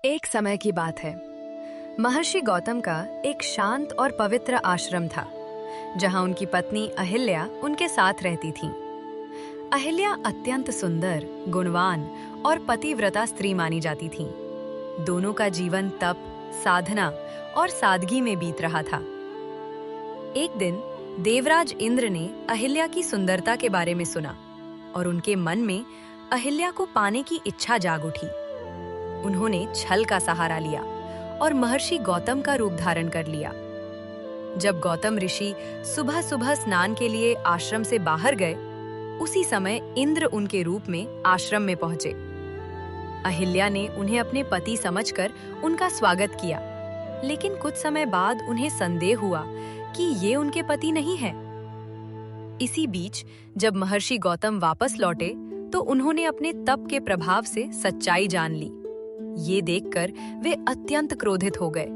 एक समय की बात है। महर्षि गौतम का एक शांत और पवित्र आश्रम था, जहां उनकी पत्नी अहिल्या उनके साथ रहती थीं। अहिल्या अत्यंत सुंदर, गुणवान और पतिव्रता स्त्री मानी जाती थीं। दोनों का जीवन तप, साधना और सादगी में बीत रहा था। एक दिन देवराज इंद्र ने अहिल्या की सुंदरता के बारे में सुना और उनके मन में अहिल्या को पाने की इच्छा जाग उठी। उन्होंने छल का सहारा लिया और महर्षि गौतम का रूप धारण कर लिया। जब गौतम ऋषि सुबह सुबह स्नान के लिए आश्रम से बाहर गए, उसी समय इंद्र उनके रूप में आश्रम में पहुंचे। अहिल्या ने उन्हें अपने पति समझकर उनका स्वागत किया, लेकिन कुछ समय बाद उन्हें संदेह हुआ कि ये उनके पति नहीं हैं। इसी बीच जब महर्षि गौतम वापस लौटे, तो उन्होंने अपने तप के प्रभाव से सच्चाई जान ली। ये देखकर वे अत्यंत क्रोधित हो गए।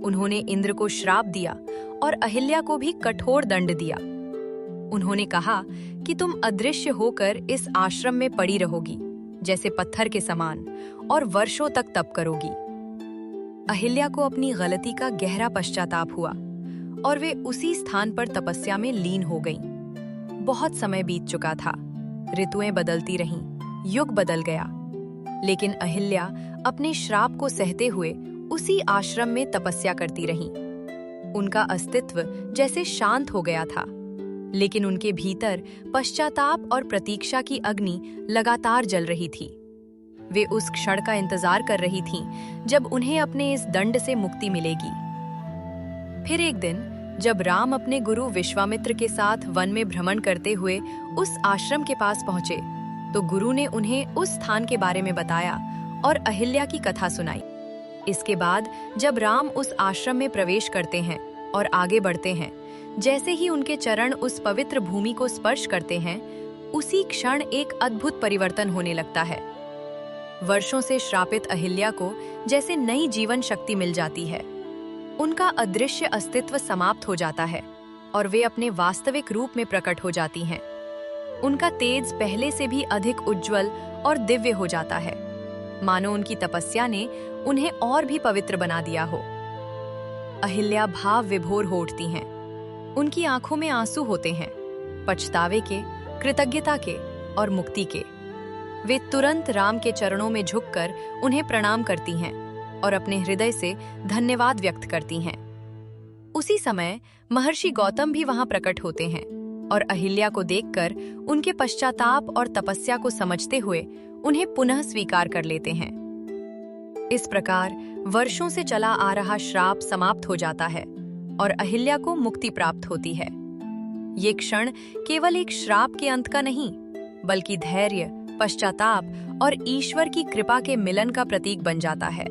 उन्होंने इंद्र को श्राप दिया और अहिल्या को भी कठोर दंड दिया। उन्होंने कहा कि तुम अदृश्य होकर इस आश्रम में पड़ी रहोगी, जैसे पत्थर के समान, और वर्षों तक तप करोगी। अहिल्या को अपनी गलती का गहरा पश्चाताप हुआ और वे उसी स्थान पर तपस्या में लीन हो गईं। बहुत समय बीत चुका था, ऋतुएं बदलती रहीं, युग बदल गया, लेकिन अहिल्या अपने श्राप को सहते हुए उसी आश्रम में तपस्या करती रहीं। उनका अस्तित्व जैसे शांत हो गया था, लेकिन उनके भीतर पश्चाताप और प्रतीक्षा की अग्नि लगातार जल रही थी। वे उस क्षण का इंतजार कर रही थीं जब उन्हें अपने इस दंड से मुक्ति मिलेगी। फिर एक दिन जब राम अपने गुरु विश्वामित्र के साथ वन में भ्रमण करते हुए उस आश्रम के पास पहुंचे, तो गुरु ने उन्हें उस स्थान के बारे में बताया और अहिल्या की कथा सुनाई। इसके बाद जब राम उस आश्रम में प्रवेश करते हैं और आगे बढ़ते हैं, जैसे ही उनके चरण उस पवित्र भूमि को स्पर्श करते हैं, उसी क्षण एक अद्भुत परिवर्तन होने लगता है। वर्षों से श्रापित अहिल्या को जैसे नई जीवन शक्ति मिल जाती है। उनका अदृश्य अस्तित्व समाप्त हो जाता है और वे अपने वास्तविक रूप में प्रकट हो जाती हैं। उनका तेज पहले से भी अधिक उज्जवल और दिव्य हो जाता है, मानो उनकी तपस्या ने उन्हें और भी पवित्र बना दिया हो। अहिल्या भाव विभोर हो उठती हैं। उनकी आंखों में आंसू होते हैं, पछतावे के, कृतज्ञता के और मुक्ति के। वे तुरंत राम के चरणों में झुककर उन्हें प्रणाम करती हैं और अपने हृदय से धन्यवाद व्यक्त करती हैं। उसी समय महर्षि गौतम भी वहां प्रकट होते हैं और अहिल्या को देखकर उनके पश्चाताप और तपस्या को समझते हुए उन्हें पुनः स्वीकार कर लेते हैं। इस प्रकार वर्षों से चला आ रहा श्राप समाप्त हो जाता है और अहिल्या को मुक्ति प्राप्त होती है। ये क्षण केवल एक श्राप के अंत का नहीं, बल्कि धैर्य, पश्चाताप और ईश्वर की कृपा के मिलन का प्रतीक बन जाता है।